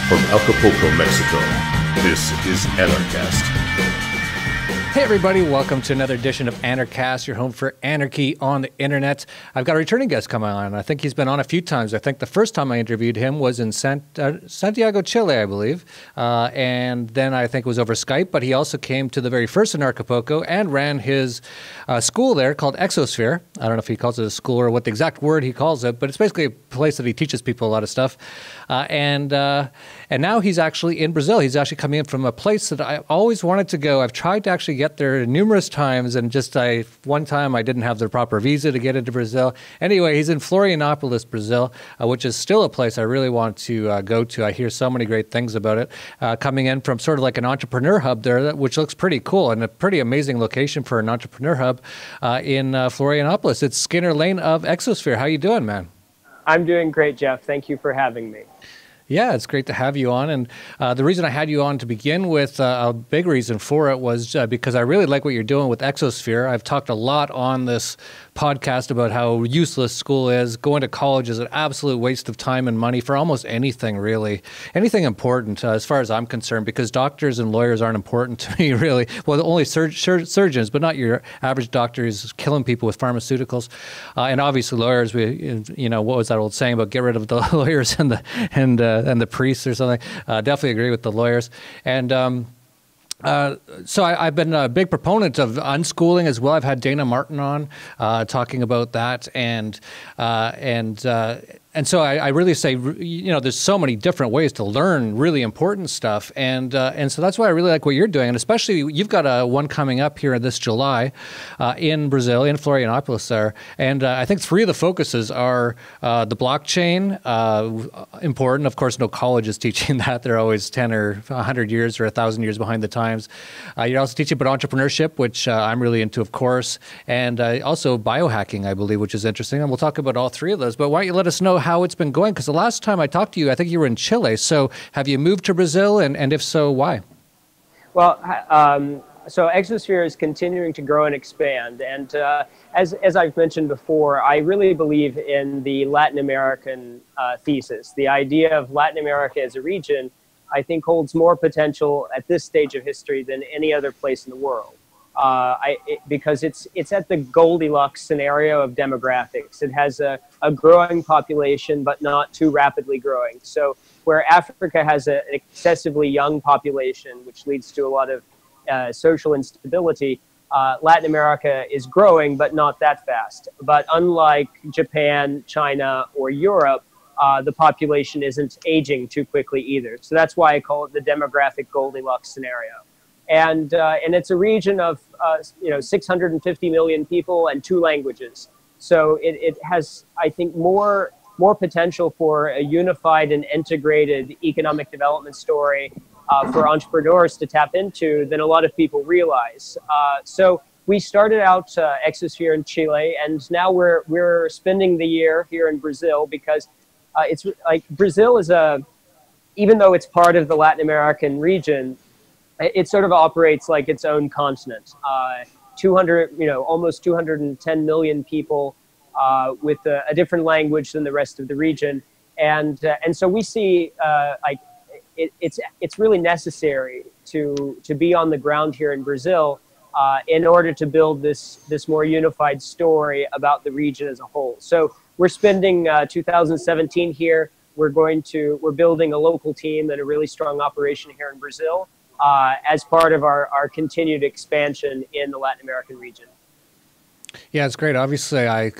From Acapulco, Mexico, this is Anarchast. Hey everybody, welcome to another edition of Anarchast, your home for anarchy on the internet. I've got a returning guest coming on. I think he's been on a few times. I think the first time I interviewed him was in Santiago, Chile, I believe. And then I think it was over Skype, but he also came to the very first Anarchapulco and ran his school there called Exosphere. I don't know if he calls it a school or what the exact word he calls it, but it's basically a place that he teaches people a lot of stuff. And now he's actually in Brazil. He's actually coming in from a place that I always wanted to go. I've tried to actually get there numerous times, and one time I didn't have the proper visa to get into Brazil. Anyway, he's in Florianopolis, Brazil, which is still a place I really want to go to. I hear so many great things about it. Coming in from sort of like an entrepreneur hub there, which looks pretty cool and a pretty amazing location for an entrepreneur hub in Florianopolis. It's Skinner Layne of Exosphere. How you doing, man? I'm doing great, Jeff. Thank you for having me. Yeah, it's great to have you on. And the reason I had you on to begin with, a big reason for it was because I really like what you're doing with Exosphere. I've talked a lot on this podcast about how useless school is. Going to college is an absolute waste of time and money for almost anything, really. Anything important, as far as I'm concerned, because doctors and lawyers aren't important to me, really. Well, only surgeons, but not your average doctor who's killing people with pharmaceuticals. And obviously lawyers, what was that old saying about get rid of the lawyers and the priests or something? Definitely agree with the lawyers. And so I've been a big proponent of unschooling as well. I've had Dana Martin on talking about that, and so I really say, there's so many different ways to learn really important stuff, and so that's why I really like what you're doing, and especially you've got one coming up here this July in Brazil, in Florianopolis there, and I think three of the focuses are the blockchain, important. Of course, no college is teaching that. They're always 10 or 100 years or 1,000 years behind the times. You're also teaching about entrepreneurship, which I'm really into, of course, and also biohacking, I believe, which is interesting, and we'll talk about all three of those. But why don't you let us know how it's been going? Because the last time I talked to you, I think you were in Chile. So have you moved to Brazil? And if so, why? Well, so Exosphere is continuing to grow and expand. And as I've mentioned before, I really believe in the Latin American thesis. The idea of Latin America as a region, I think, holds more potential at this stage of history than any other place in the world. Because it's at the Goldilocks scenario of demographics. It has a growing population, but not too rapidly growing. So where Africa has an excessively young population, which leads to a lot of social instability, Latin America is growing, but not that fast. But unlike Japan, China, or Europe, the population isn't aging too quickly either. So that's why I call it the demographic Goldilocks scenario. And it's a region of 650 million people and 2 languages. So it has, I think, more potential for a unified and integrated economic development story for entrepreneurs to tap into than a lot of people realize. So we started out Exosphere in Chile, and now we're spending the year here in Brazil because it's like Brazil is even though it's part of the Latin American region, it sort of operates like its own continent. Almost 210 million people with a different language than the rest of the region, and so we see it's really necessary to be on the ground here in Brazil in order to build this more unified story about the region as a whole. So we're spending 2017 here. We're building a local team and a really strong operation here in Brazil. As part of our continued expansion in the Latin American region. Yeah, it's great. Obviously, well,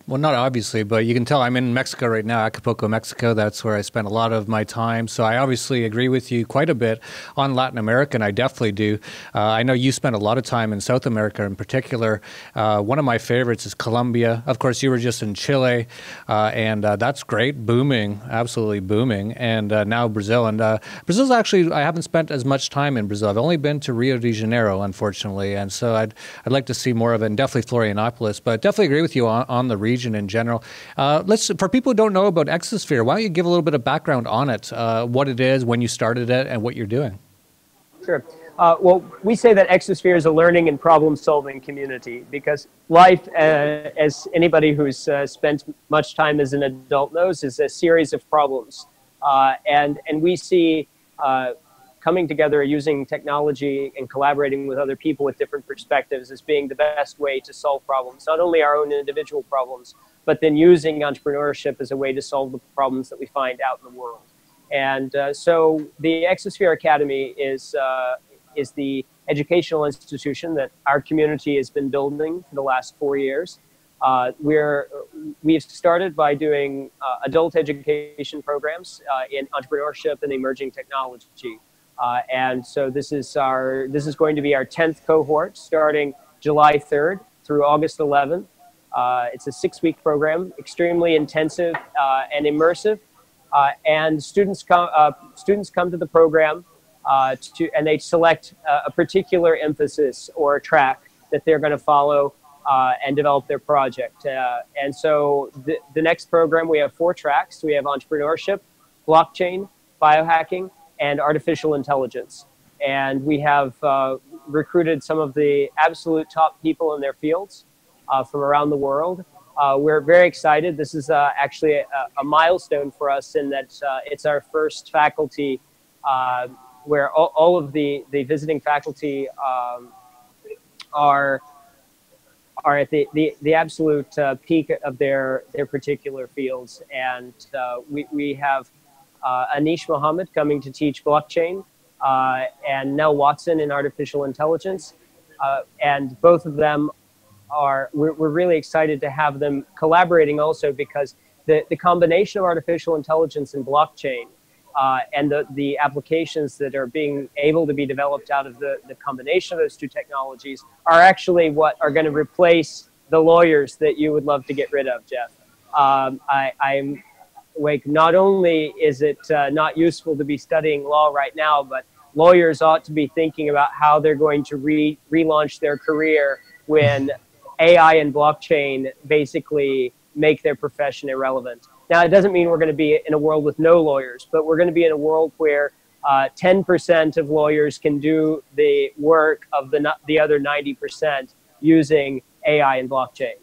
not obviously, but you can tell I'm in Mexico right now, Acapulco, Mexico. That's where I spend a lot of my time. So I obviously agree with you quite a bit on Latin America, and I definitely do. I know you spent a lot of time in South America in particular. One of my favorites is Colombia. Of course, you were just in Chile, and that's great, booming, absolutely booming. And now Brazil. And Brazil's actually, I haven't spent as much time in Brazil. I've only been to Rio de Janeiro, unfortunately, and so I'd like to see more of it. And definitely Florianopolis, but definitely agree with you on the region in general. For people who don't know about Exosphere, why don't you give a little bit of background on it, what it is, when you started it, and what you're doing? Sure. Well, we say that Exosphere is a learning and problem-solving community because life, as anybody who's spent much time as an adult knows, is a series of problems. And we see coming together using technology and collaborating with other people with different perspectives as being the best way to solve problems, not only our own individual problems, but then using entrepreneurship as a way to solve the problems that we find out in the world. And so the Exosphere Academy is the educational institution that our community has been building for the last 4 years. We've started by doing adult education programs in entrepreneurship and emerging technology. And so this is going to be our 10th cohort starting July 3rd through August 11th. It's a 6-week program, extremely intensive and immersive. And students come to the program and they select a particular emphasis or a track that they're going to follow and develop their project. And so the next program, we have 4 tracks. We have entrepreneurship, blockchain, biohacking, and artificial intelligence. And we have recruited some of the absolute top people in their fields from around the world. We're very excited. This is actually a milestone for us in that it's our first faculty where all of the visiting faculty are at the absolute peak of their particular fields. And we have Anish Mohammed coming to teach blockchain and Nell Watson in artificial intelligence. And both of them we're really excited to have them collaborating also because the combination of artificial intelligence and blockchain and the applications that are being able to be developed out of the combination of those two technologies are actually what are going to replace the lawyers that you would love to get rid of, Jeff. I'm like, not only is it not useful to be studying law right now, but lawyers ought to be thinking about how they're going to relaunch their career when AI and blockchain basically make their profession irrelevant. Now, it doesn't mean we're going to be in a world with no lawyers, but we're going to be in a world where 10% of lawyers can do the work of the other 90% using AI and blockchain.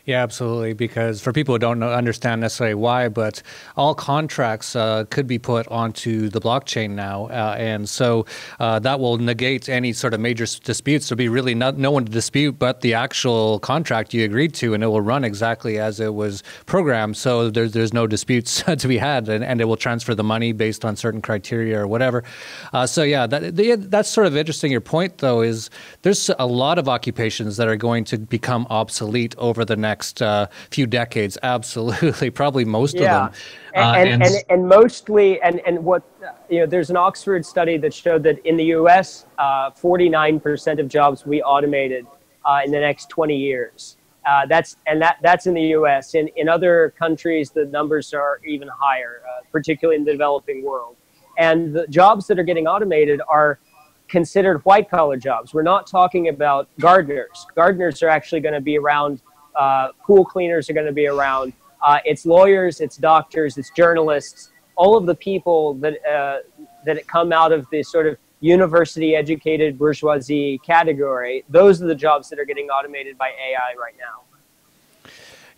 Yeah, absolutely. Because for people who don't understand necessarily why, but all contracts could be put onto the blockchain now. And so that will negate any sort of major disputes. There'll be really no one to dispute but the actual contract you agreed to, and it will run exactly as it was programmed. So there's no disputes to be had, and it will transfer the money based on certain criteria or whatever. So yeah, that's sort of interesting. Your point, though, is there's a lot of occupations that are going to become obsolete over the next few decades. Absolutely, probably most of them. And mostly, and what, there's an Oxford study that showed that in the US, 49% of jobs will be automated in the next 20 years. That's in the US. In other countries, the numbers are even higher, particularly in the developing world. And the jobs that are getting automated are considered white-collar jobs. We're not talking about gardeners. Gardeners are actually going to be around. Pool cleaners are going to be around. It's lawyers, it's doctors, it's journalists, all of the people that come out of the sort of university-educated bourgeoisie category. Those are the jobs that are getting automated by AI right now.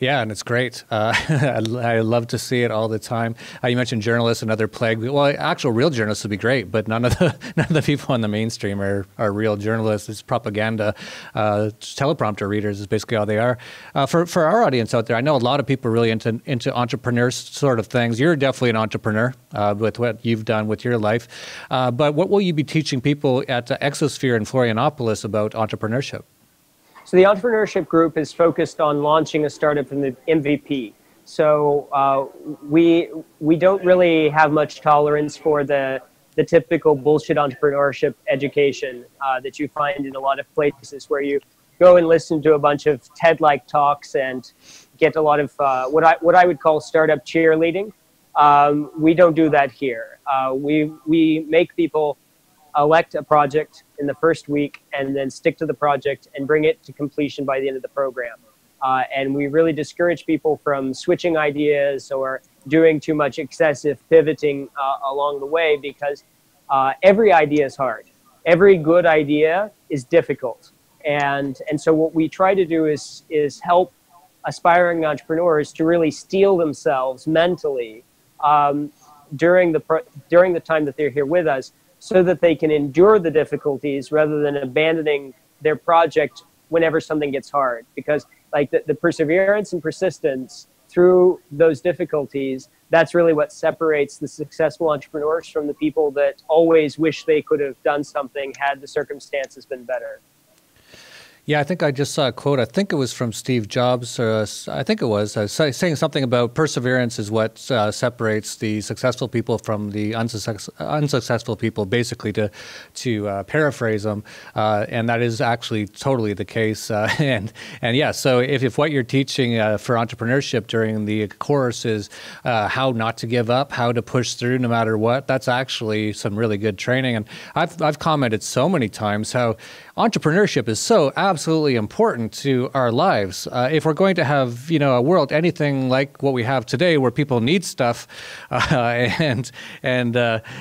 Yeah, and it's great. I love to see it all the time. You mentioned journalists, another plague. Well, actual real journalists would be great, but none of the people on the mainstream are real journalists. It's propaganda. Teleprompter readers is basically all they are. For our audience out there, I know a lot of people are really into entrepreneurs sort of things. You're definitely an entrepreneur with what you've done with your life. But what will you be teaching people at Exosphere in Florianopolis about entrepreneurship? So the entrepreneurship group is focused on launching a startup from the MVP. So we don't really have much tolerance for the typical bullshit entrepreneurship education that you find in a lot of places where you go and listen to a bunch of TED-like talks and get a lot of what I would call startup cheerleading. We don't do that here. We make people elect a project in the first week and then stick to the project and bring it to completion by the end of the program. And we really discourage people from switching ideas or doing too much excessive pivoting along the way, because every idea is hard. Every good idea is difficult. And so what we try to do is help aspiring entrepreneurs to really steel themselves mentally during the time that they're here with us, so that they can endure the difficulties rather than abandoning their project whenever something gets hard. Because like the perseverance and persistence through those difficulties, that's really what separates the successful entrepreneurs from the people that always wish they could have done something had the circumstances been better. Yeah, I think I just saw a quote. I think it was from Steve Jobs, or I think it was saying something about perseverance is what separates the successful people from the unsuccessful people, basically, to paraphrase them. And that is actually totally the case. And yeah, so if what you're teaching for entrepreneurship during the course is how not to give up, how to push through no matter what, that's actually some really good training. And I've commented so many times how entrepreneurship is so absolutely important to our lives. If we're going to have, a world anything like what we have today, where people need stuff and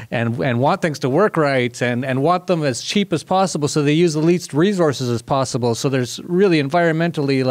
want things to work right and want them as cheap as possible, so they use the least resources as possible. So there's really environmentally,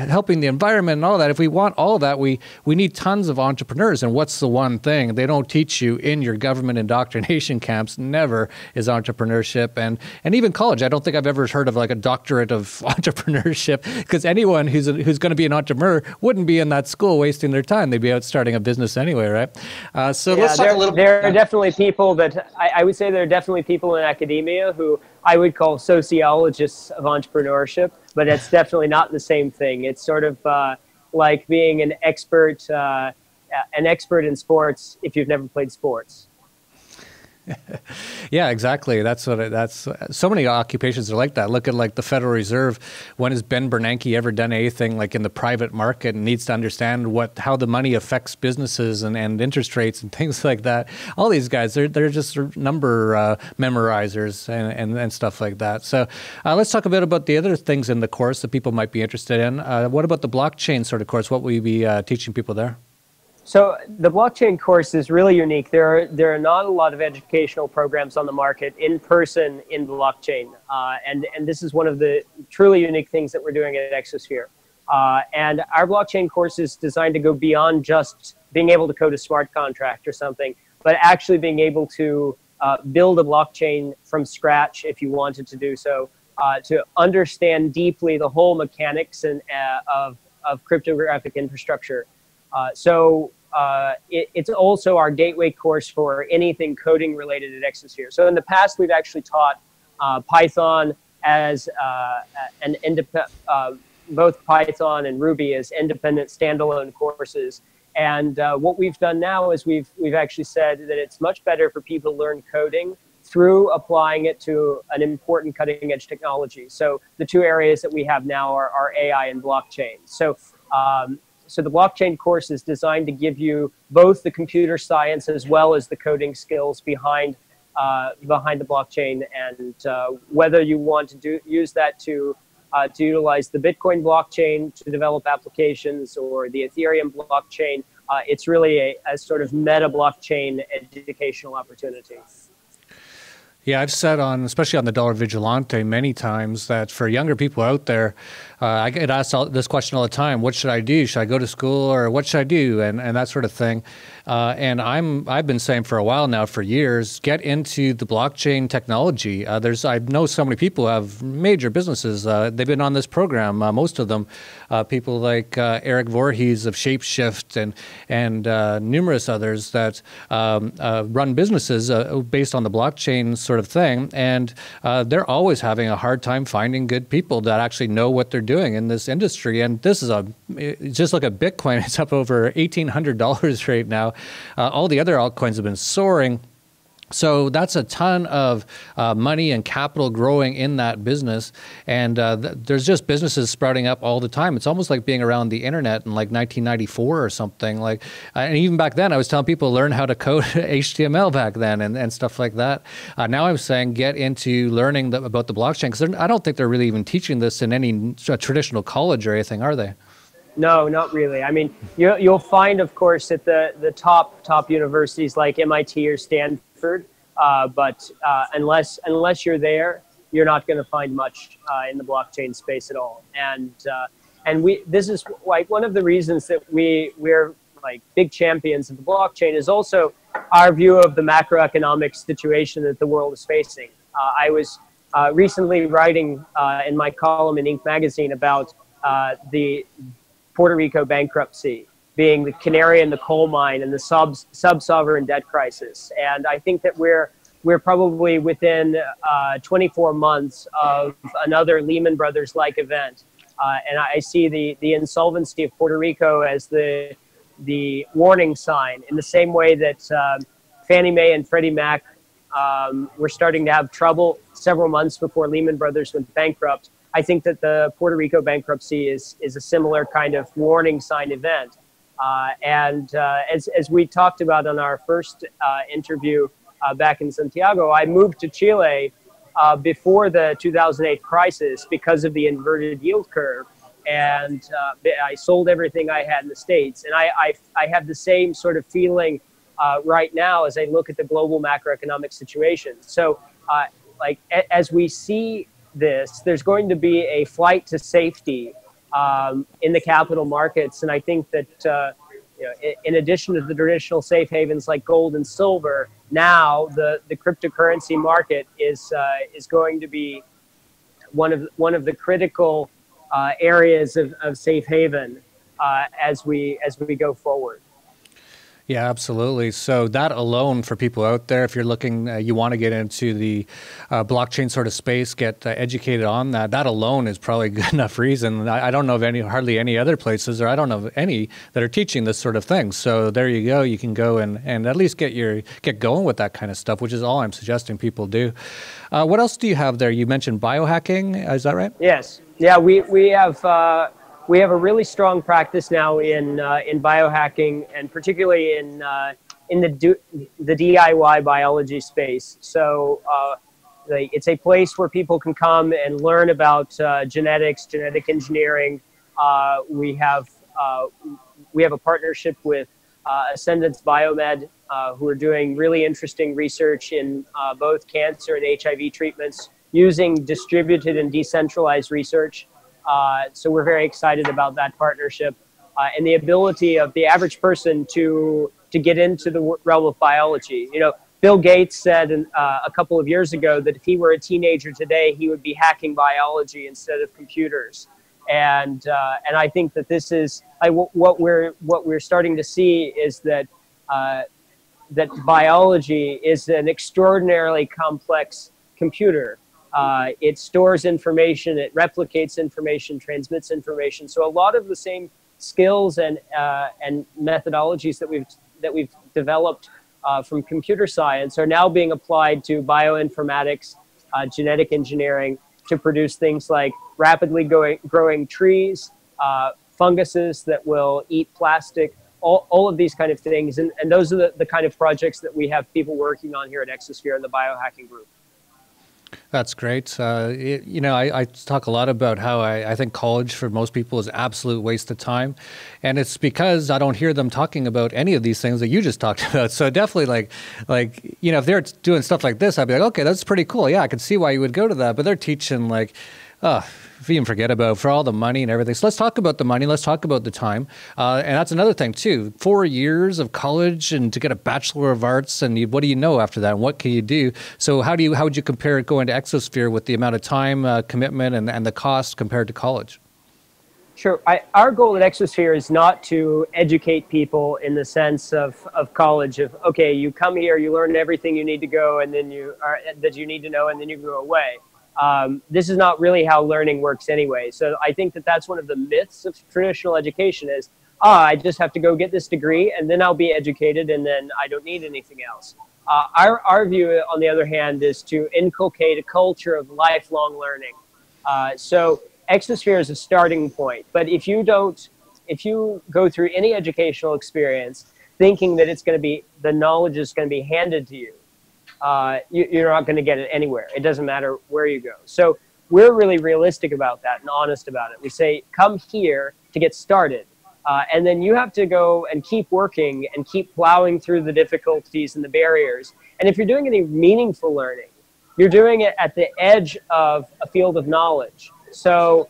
helping the environment and all that. If we want all of that, we need tons of entrepreneurs. And what's the one thing they don't teach you in your government indoctrination camps? Never is entrepreneurship, and even college. I don't think I've ever heard of like a doctorate of entrepreneurship, because anyone who's going to be an entrepreneur wouldn't be in that school wasting their time. They'd be out starting a business anyway, right? Let's talk a little bit. There are definitely people that I would say there are definitely people in academia who I would call sociologists of entrepreneurship, but it's definitely not the same thing. It's sort of like being an expert in sports if you've never played sports. Yeah, exactly. That's so many occupations are like that. Look at like the Federal Reserve. When has Ben Bernanke ever done anything like in the private market and needs to understand how the money affects businesses and interest rates and things like that? All these guys, they're just number memorizers and stuff like that. So let's talk a bit about the other things in the course that people might be interested in. What about the blockchain sort of course? What will you be teaching people there? So the blockchain course is really unique. There are not a lot of educational programs on the market in person in blockchain. And this is one of the truly unique things that we're doing at Exosphere. And our blockchain course is designed to go beyond just being able to code a smart contract or something, but actually being able to build a blockchain from scratch if you wanted to do so, to understand deeply the whole mechanics of cryptographic infrastructure. It's also our gateway course for anything coding related at Exosphere. So in the past, we've actually taught Python as both Python and Ruby as independent standalone courses. And what we've done now is we've actually said that it's much better for people to learn coding through applying it to an important cutting edge technology. So the two areas that we have now are AI and blockchain. So the blockchain course is designed to give you both the computer science as well as the coding skills behind the blockchain, and whether you want to use that to utilize the Bitcoin blockchain to develop applications or the Ethereum blockchain, it's really a sort of meta blockchain educational opportunity. Yeah, I've said especially on the Dollar Vigilante many times, that for younger people out there, I get asked this question all the time: what should I do? Should I go to school, or what should I do? And that sort of thing. And I've been saying for a while now, for years, get into the blockchain technology. I know so many people who have major businesses. They've been on this program, most of them. People like Eric Voorhees of Shapeshift and numerous others that run businesses based on the blockchain sort of thing. And they're always having a hard time finding good people that actually know what they're doing in this industry. And this is just look at Bitcoin. It's up over $1,800 right now. All the other altcoins have been soaring. So that's a ton of money and capital growing in that business. And there's just businesses sprouting up all the time. It's almost like being around the internet in like 1994 or something. And even back then, I was telling people learn how to code HTML back then and stuff like that. Now I'm saying get into learning about the blockchain, because I don't think they're really even teaching this in any traditional college or anything, are they? No, not really. I mean, you'll find, of course, at the top universities like MIT or Stanford, but unless you're there, you're not going to find much in the blockchain space at all. And this is like one of the reasons that we're like big champions of the blockchain is also our view of the macroeconomic situation that the world is facing. I was recently writing in my column in Inc. magazine about the Puerto Rico bankruptcy being the canary in the coal mine and the sub-sovereign debt crisis. And I think that we're probably within 24 months of another Lehman Brothers-like event. And I see the insolvency of Puerto Rico as the warning sign, in the same way that Fannie Mae and Freddie Mac were starting to have trouble several months before Lehman Brothers went bankrupt. I think that the Puerto Rico bankruptcy is a similar kind of warning sign event. As we talked about on our first interview back in Santiago, I moved to Chile before the 2008 crisis because of the inverted yield curve. And I sold everything I had in the States. And I have the same sort of feeling right now as I look at the global macroeconomic situation. So like as we see this, there's going to be a flight to safety in the capital markets. And I think that in addition to the traditional safe havens like gold and silver, now the cryptocurrency market is going to be one of the critical areas of safe haven as we go forward. Yeah, absolutely. So that alone, for people out there, if you're looking, you want to get into the blockchain sort of space, get educated on that, that alone is probably good enough reason. I don't know of hardly any other places, or I don't know of any that are teaching this sort of thing. So there you go. You can go and at least get going with that kind of stuff, which is all I'm suggesting people do. What else do you have there? You mentioned biohacking. Is that right? Yes. Yeah, we have a really strong practice now in biohacking, and particularly in the DIY biology space. So it's a place where people can come and learn about genetics, genetic engineering. We have a partnership with Ascendance Biomed, who are doing really interesting research in both cancer and HIV treatments using distributed and decentralized research. So we're very excited about that partnership and the ability of the average person to get into the realm of biology. You know, Bill Gates said a couple of years ago that if he were a teenager today, he would be hacking biology instead of computers. And I think that this is what we're starting to see is that that biology is an extraordinarily complex computer. It stores information, it replicates information, transmits information. So a lot of the same skills and methodologies that we've developed from computer science are now being applied to bioinformatics, genetic engineering, to produce things like rapidly growing trees, funguses that will eat plastic, all of these kind of things. And those are the kind of projects that we have people working on here at Exosphere in the biohacking group. That's great. I talk a lot about how I think college for most people is an absolute waste of time. And it's because I don't hear them talking about any of these things that you just talked about. So definitely if they're doing stuff like this, I'd be like, okay, that's pretty cool. Yeah, I can see why you would go to that. But they're teaching if you even forget about for all the money and everything. So let's talk about the money. Let's talk about the time. And that's another thing too. 4 years of college and to get a Bachelor of Arts, and what do you know after that? And what can you do? So how would you compare going to Exosphere with the amount of time, commitment, and the cost compared to college? Sure. Our goal at Exosphere is not to educate people in the sense of college. Of okay, you come here, you learn everything you need to go, and then that you need to know, and then you go away. This is not really how learning works anyway. So I think that that's one of the myths of traditional education is, I just have to go get this degree and then I'll be educated and then I don't need anything else. Our view, on the other hand, is to inculcate a culture of lifelong learning. So Exosphere is a starting point. But if you go through any educational experience thinking that the knowledge is going to be handed to you, you're not going to get it anywhere. It doesn't matter where you go. So we're really realistic about that and honest about it. We say, come here to get started. And then you have to go and keep working and keep plowing through the difficulties and the barriers. And if you're doing any meaningful learning, you're doing it at the edge of a field of knowledge. So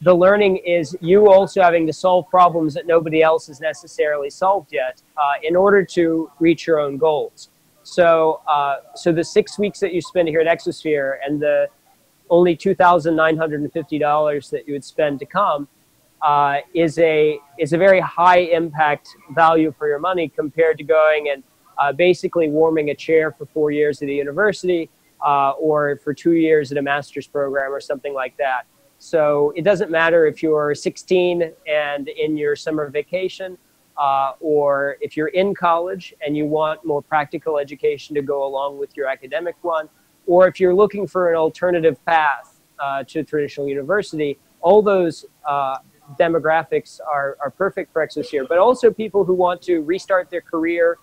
the learning is you also having to solve problems that nobody else has necessarily solved yet in order to reach your own goals. So, so the 6 weeks that you spend here at Exosphere and the only $2,950 that you would spend to come is a very high impact value for your money compared to going and basically warming a chair for 4 years at a university or for 2 years at a master's program or something like that. So it doesn't matter if you're 16 and in your summer vacation, or if you're in college and you want more practical education to go along with your academic one, or if you're looking for an alternative path to traditional university. All those demographics are perfect for Exosphere, but also people who want to restart their career,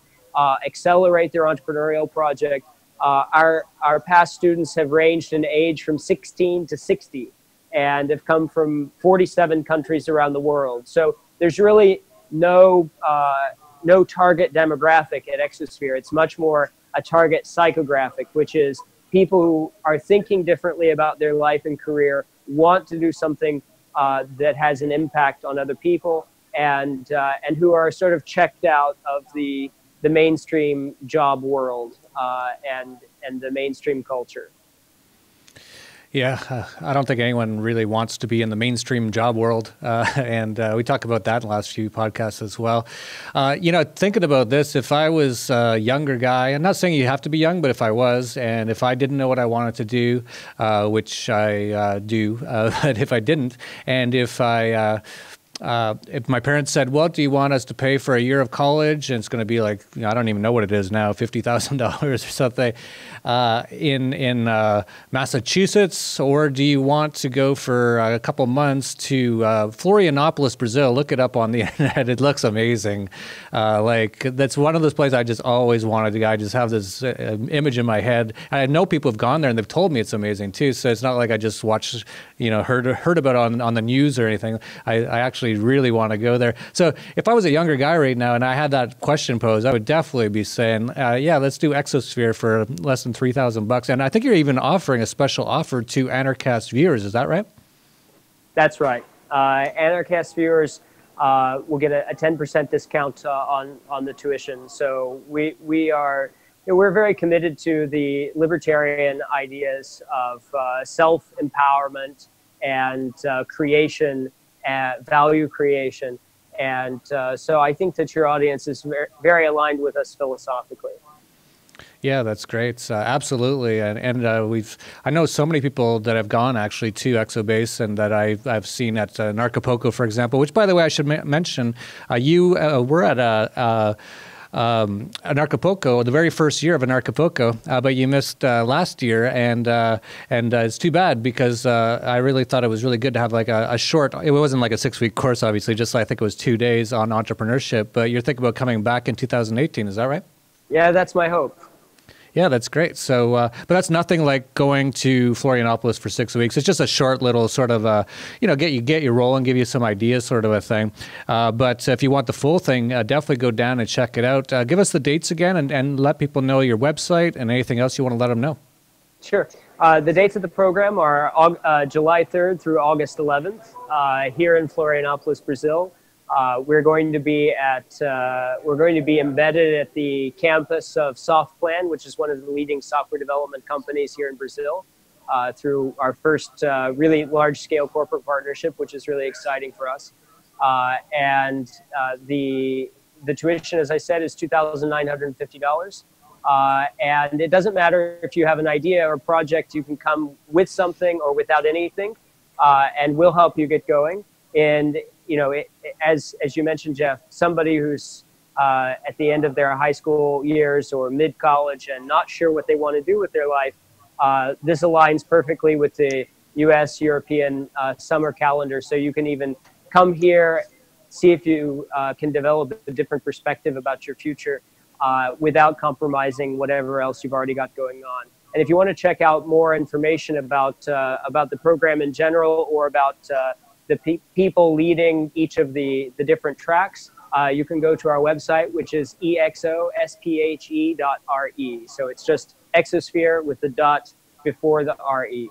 accelerate their entrepreneurial project. Our past students have ranged in age from 16 to 60 and have come from 47 countries around the world. So there's really no target demographic at Exosphere. It's much more a target psychographic, which is people who are thinking differently about their life and career, want to do something that has an impact on other people, and who are sort of checked out of the mainstream job world and the mainstream culture. Yeah, I don't think anyone really wants to be in the mainstream job world, and we talk about that in the last few podcasts as well. You know, thinking about this, if I was a younger guy, I'm not saying you have to be young, but if I was, and if I didn't know what I wanted to do, which I do, but if I didn't, and if my parents said, "Well, do you want us to pay for a year of college?" and it's going to be like, you know, I don't even know what it is now, $50,000 or something, in Massachusetts, or do you want to go for a couple months to Florianopolis, Brazil? Look it up on the internet; it looks amazing. Like that's one of those places I just always wanted to go. I just have this image in my head. I know people have gone there and they've told me it's amazing too. So it's not like I just watched, you know, heard about it on the news or anything. I actually really want to go there. So if I was a younger guy right now and I had that question posed, I would definitely be saying, yeah, let's do Exosphere for less than $3,000. And I think you're even offering a special offer to Anarchast viewers. Is that right? That's right. Anarchast viewers will get a 10% discount on the tuition. So we're very committed to the libertarian ideas of self-empowerment and creation, value creation. And so I think that your audience is very aligned with us philosophically. Yeah, that's great. Absolutely. And I know so many people that have gone actually to Exobase and that I've seen at Anarchapulco, for example, which, by the way, I should mention, you were at Anarchapulco, the very first year of Anarchapulco, but you missed last year, and it's too bad because I really thought it was really good to have like a short. It wasn't like a 6-week course, obviously. Just I think it was 2 days on entrepreneurship. But you're thinking about coming back in 2018, is that right? Yeah, that's my hope. Yeah, that's great. So, but that's nothing like going to Florianopolis for 6 weeks. It's just a short little sort of, get you rolling, give you some ideas sort of a thing. But if you want the full thing, definitely go down and check it out. Give us the dates again and let people know your website and anything else you want to let them know. Sure. The dates of the program are July 3rd through August 11th here in Florianopolis, Brazil. We're going to be embedded at the campus of SoftPlan, which is one of the leading software development companies here in Brazil, through our first really large-scale corporate partnership, which is really exciting for us. And the tuition, as I said, is $2,950. And it doesn't matter if you have an idea or project, you can come with something or without anything, and we'll help you get going. And you know, as you mentioned, Jeff, somebody who's at the end of their high school years or mid-college and not sure what they want to do with their life, this aligns perfectly with the U.S. European summer calendar. So you can even come here, see if you can develop a different perspective about your future without compromising whatever else you've already got going on. And if you want to check out more information about the program in general or about the people leading each of the different tracks, you can go to our website, which is exosphe.re. So it's just Exosphere with the dot before the RE.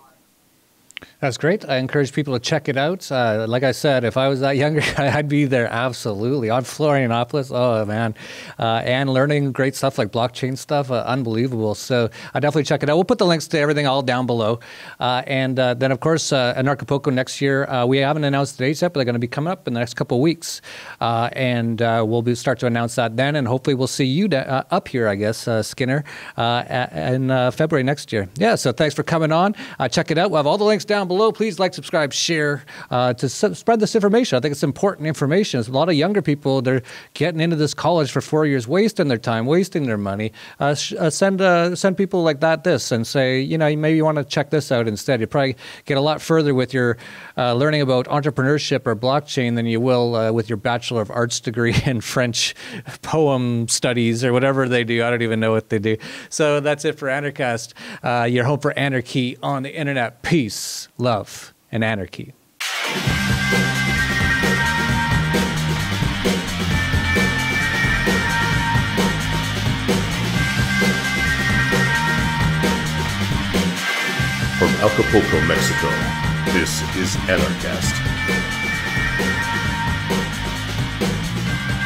That's great. I encourage people to check it out. Like I said, if I was that younger, I'd be there absolutely on Florianopolis. Oh, man. And learning great stuff like blockchain stuff. Unbelievable. So I definitely check it out. We'll put the links to everything all down below. And then, of course, Anarchapulco next year. We haven't announced the dates yet, but they're going to be coming up in the next couple of weeks. And we'll start to announce that then. And hopefully we'll see you up here, I guess, Skinner, in February next year. Yeah, so thanks for coming on. Check it out. We'll have all the links down below. Please like, subscribe, share to spread this information. I think it's important information. There's a lot of younger people, they're getting into this college for 4 years, wasting their time, wasting their money. Send people like that this and say, you know, maybe you want to check this out instead. You probably get a lot further with your learning about entrepreneurship or blockchain than you will with your Bachelor of Arts degree in French poem studies or whatever they do. I don't even know what they do. So that's it for Anarchast, your home for anarchy on the internet. Peace, love, and anarchy. From Acapulco, Mexico, this is Anarchast.